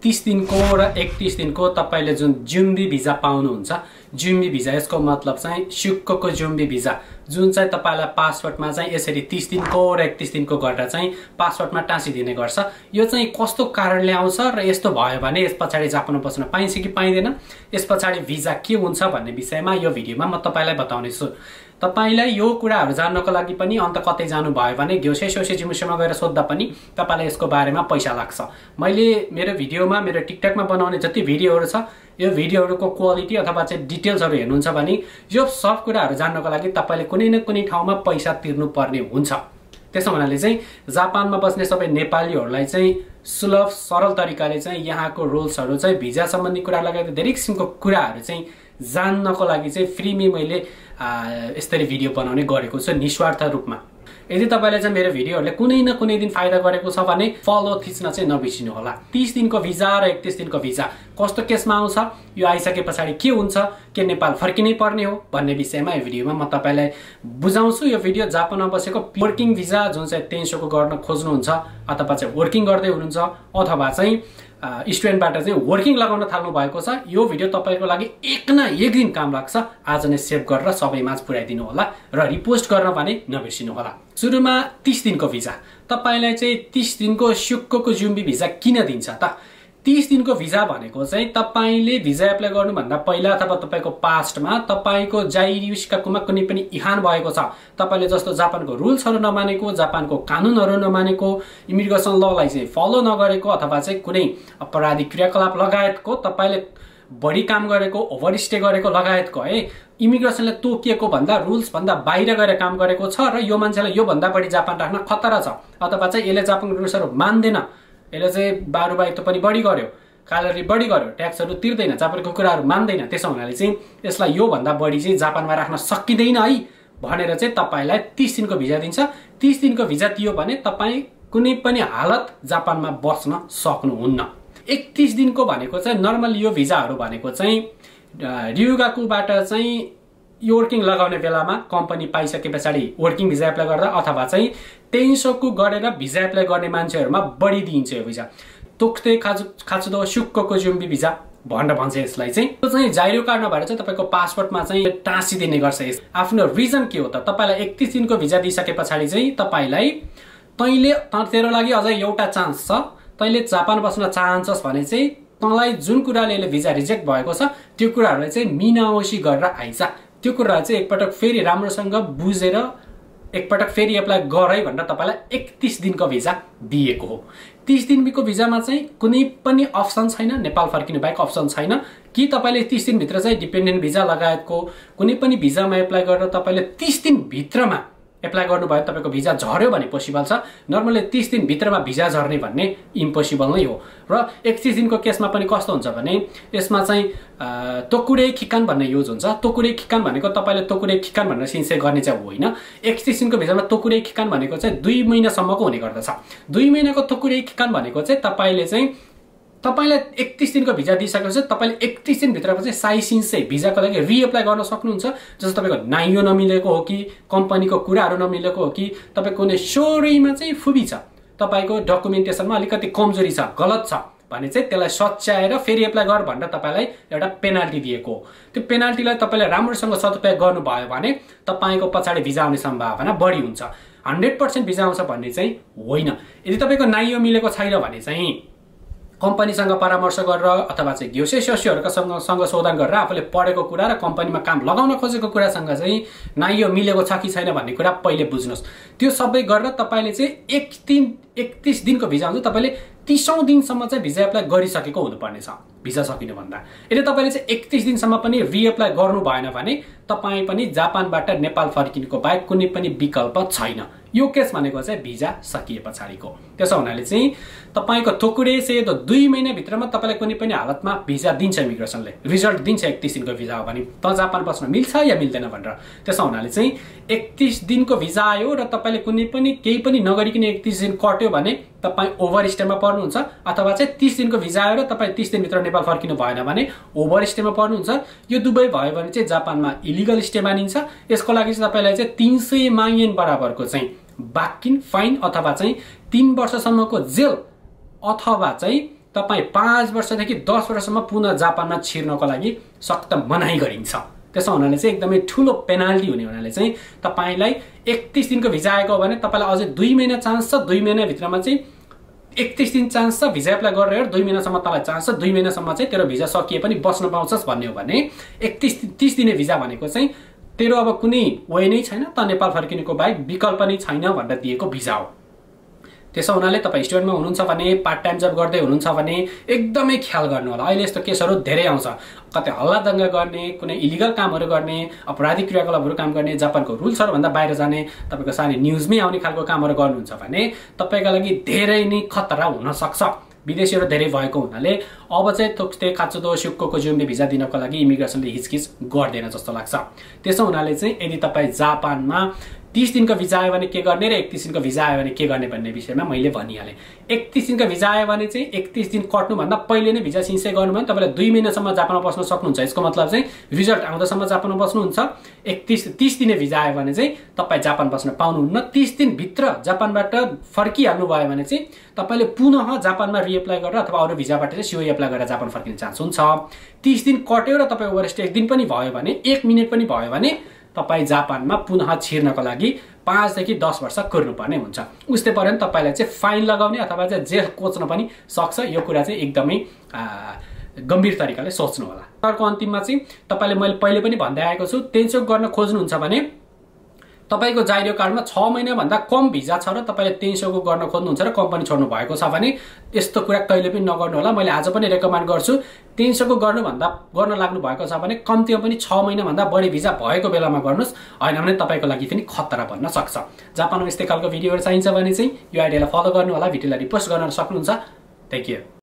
30 दिनको र 31 दिनको तपाईले जुन जुम्बी भिजा पाउनुहुन्छ, जुम्बी भिजा यसको मतलब चाहिँ सुक्कको जुम्बी भिजा जुन चाहिँ तपाईलाई पासपोर्टमा चाहिँ यसरी 30 दिनको र 31 दिनको गरेर चाहिँ पासपोर्टमा टाँसिदिने गर्छ। यो चाहिँ कस्तो कारणले आउँछ र यस्तो भयो भने यस पछाडी जापानमा बस्न पाइन्छ कि पाइँदैन, यस पछाडी भिजा के हुन्छ भन्ने विषयमा यो भिडियोमा म तपाईलाई बताउने छु। तपाईलाई यो कुराहरु जान्नको लागि पनि अन्त कतै जानु भयो भने ग्योसे सोसे जिमुसेमा गएर सोध्दा पनि तपाईलाई यसको बारेमा पैसा लाग्छ। मैले मेरो भिडियोमा मेरो टिकटकमा बनाउने जति भिडियोहरु छ यो भिडियोहरुको क्वालिटी अथवा चाहिँ डिटेल्सहरु हेर्नुहुन्छ भने यो सब कुराहरु जान्नको लागि तपाईले कुनै न कुनै ठाउँमा पैसा तिर्नु पर्ने हुन्छ। त्यसो हुनाले चाहिँ जापानमा बस्ने सबै नेपालीहरुलाई चाहिँ सुलभ सरल तरिकाले चाहिँ यहाँको रुल्सहरु चाहिँ भिजा सम्बन्धी कुरा लगायत धेरै किसिमको कुराहरु चाहिँ जान्नको लागि चाहिँ फ्रीमै मैले यसरी भिडियो बनाउने गरेको छु निस्वार्थ रूपमा। यदि तपाईले चाहिँ मेरो भिडियोहरुले कुनै न कुनै दिन फाइदा गरेको छ भने फलो थिच्न चाहिँ नबिर्सिनु होला। 30 दिनको भिजा र 31 दिनको भिजा कस्तो केसमा आउँछ, यो आइसके पछाडी के हुन्छ, के नेपाल फर्किनै पर्ने हो भन्ने विषयमा यो भिडियोमा म तपाईलाई बुझाउँछु। यो भिडियो जापानमा बसेको वर्किङ भिजा जुन चाहिँ 300 को गर्न खोज्नुहुन्छ अथवा चाहिँ वर्किङ गर्दै हुनुहुन्छ अथवा चाहिँ स्टुडेन्टबाट चाहिँ वर्किङ लगाउन थाल्नु भएको छ, यो भिडियो तपाईको लागि एक न एक दिन काम लाग्छ। आज नै सेभ गरेर सबैमाझ पुर्याइदिनु होला र रिपोस्ट गर्न भने नबिर्सिनु होला। सुरुमा 30 दिनको भिजा तपाईलाई चाहिँ 30 दिनको सुक्कको जुम्बी भिजा किन दिन्छ त? 30 दिनको भिजा भनेको चाहिँ तपाईले भिजा एप्लाई गर्नुभन्दा पहिला अथवा तपाईको पास्टमा तपाईको जाइरिसकाकुमा कुनै पनि इहान भएको छ, तपाईले जस्तो जापानको रुल्सहरु नमानेको, जापानको कानुनहरु नमानेको, इमिग्रेसन ललाई चाहिँ फलो नगरेको अथवा चाहिँ कुनै अपराधिक क्रियाकलाप लगायतको तपाईले बढी काम गरेको, ओभरस्टे गरेको लगायतको है इमिग्रेसनले तोकिएको भन्दा रुल्स भन्दा बाहिर गएर काम गरेको छ र यो मान्छेलाई यो भन्दा बढी जापान राख्न खतरा छ अथवा चाहिँ यसले जापानको रुल्सहरु मान्दैन, यसले चाहिँ बारुबाइतो पनि बढी गर्यो, क्यालोरी बढी गर्यो, ट्याक्सहरु तिर्दैन, जापानको कुराहरु मान्दैन, त्यसो हुनाले चाहिँ यसलाई यो भन्दा बढी चाहिँ जापानमा राख्न सकिदैन है भनेर चाहिँ तपाईलाई 30 दिनको भिजा दिन्छ। 30 दिनको भिजा दियो भने तपाई कुनै पनि हालत जापानमा बस्न सक्नुहुन्न। 31 दिनको भनेको चाहिँ नर्मल यो भिजाहरु भनेको चाहिँ ryugakuबाट चाहिँ यो वर्किङ लगाउने बेलामा कम्पनी पाइसके पछाडी वर्किङ भिजा एप्लाई गर्दा अथवा चाहिँ 300 को गरेर भिजा एप्लाई गर्ने मान्छेहरुमा बढी दिइन्छ यो भिजा। तोक्ते खाचुदो सुक्कको जुम्बी भिजा भनेर भन्छ यसलाई चाहिँ। यो चाहिँ जाइरो कार्ड नभएर चाहिँ तपाईको पासपोर्टमा चाहिँ टाँसिदिने गर्छ। यस आफ्नो रिजन के हो त? तपाईलाई 31 दिनको भिजा दिइसके पछाडी चाहिँ तपाईलाई तेरो लागि अझै एउटा चान्स छ, तैले जापान बस्न चाहन्छस् भने चाहिँ तँलाई जुन कुराले भिजा रिजेक्ट भएको छ त्यो कुराहरुलाई चाहिँ मिनाओसी गरेर आइज। त्यो कुरा चाहिँ एकपटक फेरि राम्रोसँग बुझेर एकपटक फेरि एप्लाई गरै भनेर तपाईलाई 31 दिनको भिजा दिएको हो। 30 दिनको भिजामा चाहिँ कुनै पनि अप्सन छैन, नेपाल फर्किनु बाहेक अप्सन छैन कि तपाईले 30 दिन भित्र चाहिँ डिपेन्डेन्ट भिजा लगायतको कुनै पनि भिजामा एप्लाई गरेर तपाईले 30 दिन भित्रमा एप्लाई गर्नु भयो तपाईको भिजा झर्यो भने पोसिबल छ। नर्मली 30 दिन भित्रमा भिजा झर्ने भन्ने इम्पोसिबल नै हो। र 31 दिनको केसमा पनि कस्तो हुन्छ भने यसमा चाहिँ तोकुरे खिकान भन्ने युज हुन्छ। तोकुरे खिकान भनेको तपाईले तोकुरे खिकान भनेर सिन्से गर्ने चाहिँ होइन। 31 दिनको भिजामा तोकुरे खिकान भनेको चाहिँ 2 महिनासम्मको हुने गर्दछ। 2 महिनाको तोकुरे खिकान भनेको चाहिँ तपाईलाई 31 दिनको भिजा दिइसकेपछि तपाईले 31 दिन भित्रमा चाहिँ साइसिन्से भिजाको लागि रिएप्लाई गर्न सक्नुहुन्छ। जस्तो तपाईको नाइयो नमिलेको हो कि कम्पनीको कुराहरु नमिलेको हो कि तपाईको कुनै सोरीमा चाहिँ फुबी छ, तपाईको डकुमेन्टेसनमा अलिकति कमजोरी छ, गलत छ भने चाहिँ त्यसलाई सच्याएर फेरि एप्लाई गर भनेर तपाईलाई एउटा पेनाल्टी दिएको हो। त्यो पेनाल्टीलाई तपाईले राम्रोसँग सदुपयोग गर्नुभयो भने तपाईको पछाडी भिजा आउने सम्भावना बढी हुन्छ। 100% भिजा आउँछ भन्ने चाहिँ होइन। यदि तपाईको नाइयो मिलेको छैन भने चाहिँ कम्पनीसँग परामर्श गरेर अथवा चाहिँ ग्योसे सोसियोहरुसँग सोधन गरेर आफूले पढेको कुरा र कम्पनीमा काम लगाउन खोजेको कुरासँग चाहिँ नाइयो मिलेको छ कि छैन भन्ने कुरा पहिले बुझ्नुस्। त्यो सबै गरेर तपाईले चाहिँ 31 दिनको भिजा हुन्छ, तपाईले 30औं दिनसम्म चाहिँ भिजा एप्लाई गरिसकेको हुनुपर्ने छ भिजा सकिनु भन्दा। यदि तपाईले चाहिँ 31 दिनसम्म पनि रिएप्लाई गर्नु भएन भने तपाई पनि जापानबाट नेपाल फर्किनुको बाहेक कुनै पनि विकल्प छैन। यो केस भनेको चाहिँ भिजा सकिए पछाडीको। त्यसो हुनाले चाहिँ तपाईको थोकुरे से 2 महिना भित्रमा तपाईलाई कुनै पनि हालतमा भिजा दिन्छ इमिग्रेसनले, रिजल्ट दिन्छ 31 दिनको भिजा हो भने त जापान बस्न मिल्छ या मिल्दैन भनेर। त्यसो हुनाले चाहिँ 31 दिनको भिजा आयो र तपाईले कुनै पनि केही पनि नगरिकन 31 दिन कट्यो भने तपाई ओभरस्टेमा पर्नुहुन्छ, अथवा चाहिँ 30 दिनको भिजा आयो र तपाई 30 दिन भित्र नेपाल फर्किनु भएन भने ओभरस्टेमा पर्नुहुन्छ। यो दुवै भयो भने चाहिँ जापानमा इलिगल स्टे मानिन्छ। यसको लागि चाहिँ तपाईलाई चाहिँ 300 मायेन बराबरको चाहिँ बाकिन फाइन अथवा चाहिँ 3 वर्षसम्मको जेल अथवा चाहिँ तपाईँ 5 वर्षदेखि 10 वर्षसम्म पुनः जापानमा छिर्नको लागि सख्त मनाही गरिन्छ। त्यसो हुनाले चाहिँ एकदमै ठुलो पेनाल्टी हुने हुनाले चाहिँ तपाईलाई 31 दिनको भिजा आएको हो भने तपाईलाई अझै 2 महिना चान्स छ। 2 महिनाभित्रमा चाहिँ 31 दिन चान्स छ। भिजा एप्लाई गरेर 2 महिनासम्म तँलाई चान्स छ। 2 महिनासम्म चाहिँ तेरो भिजा सकिए पनि बस्न पाउँछस् भन्ने हो भने 30 दिने भिजा भनेको चाहिँ तेरो अब कुनै वे नै छैन, त नेपाल फर्किनुको बाहेक विकल्प नै छैन भनेर दिएको भिजा हो। त्यसो हुनाले तपाईँ स्टुडेन्टमा हुनुहुन्छ भने, पार्ट टाइम जब गर्दै हुनुहुन्छ भने एकदमै ख्याल गर्नु होला। अहिले यस्तो केसहरू धेरै आउँछ, कतै हल्लादङ्गा गर्ने, कुनै इलिगल कामहरू गर्ने, अपराधिक क्रियाकलापहरू काम गर्ने, जापानको रुल्सहरूभन्दा बाहिर जाने, तपाईँको सानो न्युजमै आउने खालको कामहरू गर्नुहुन्छ भने तपाईँका लागि धेरै नै खतरा हुनसक्छ। विदेशीहरू धेरै भएको हुनाले अब चाहिँ तोक्ते काचुदो सुक्कोको जुम्बी भिजा दिनको लागि इमिग्रेसनले हिचकिच गर्दैन जस्तो लाग्छ। त्यसो हुनाले चाहिँ यदि तपाईँ जापानमा 30 दिनको भिजा आयो भने के गर्ने र 31 दिनको भिजा आयो भने के गर्ने भन्ने विषयमा मैले भनिहालेँ। 31 दिनको भिजा आयो भने चाहिँ 31 दिन कट्नुभन्दा पहिले नै भिजा सिन्से गर्नु भने तपाईँले 2 महिनासम्म जापानमा बस्न सक्नुहुन्छ। यसको मतलब चाहिँ रिजल्ट आउँदासम्म जापानमा बस्नुहुन्छ। 30 दिने भिजा आयो भने चाहिँ तपाईँ जापान बस्न पाउनुहुन्न। 30 दिनभित्र जापानबाट फर्किहाल्नु भयो भने चाहिँ तपाईँले पुनः जापानमा रिएप्लाई गरेर अथवा अरू भिजाबाट चाहिँ सिओ एप्लाई गरेर जापान फर्किने चान्स हुन्छ। 30 दिन कट्यो र तपाईँ ओभरस्टे 1 दिन पनि भयो भने, 1 मिनट पनि भयो भने तपाईँ जापानमा पुनः छिर्नको लागि 5 देखि 10 वर्ष कुर्नुपर्ने हुन्छ। उस्तै पऱ्यो भने तपाईँलाई चाहिँ फाइन लगाउने अथवा चाहिँ जेल कोच्न पनि सक्छ। यो कुरा चाहिँ एकदमै गम्भीर तरिकाले सोच्नु होला। अर्को अन्तिममा चाहिँ तपाईँले मैले पहिले पनि भन्दै आएको छु, टेन्सोक गर्न खोज्नुहुन्छ भने तपाईको जाइरो कार्डमा 6 महिनाभन्दा कम भिजा छ र तपाईले 300 को गर्न खोज्नुहुन्छ र कम्पनी छोड्नु भएको छ भने यस्तो कुरा कहिले पनि नगर्नु होला। मैले आज पनि रेकमेन्ड गर्छु, 300 को गर्न लाग्नु भएको छ भने कम्तीमा पनि 6 महिनाभन्दा बढी भिजा भएको बेलामा गर्नुस्, हैन भने तपाईको लागि पनि खतरा बन्न सक्छ। जापानमा यस्तै खालको भिडियोहरु चाहिन्छ भने चाहिँ यो आइडियालाई फलो गर्नु होला, भिडियोलाई रिपोस्ट गर्न सक्नुहुन्छ। Thank you.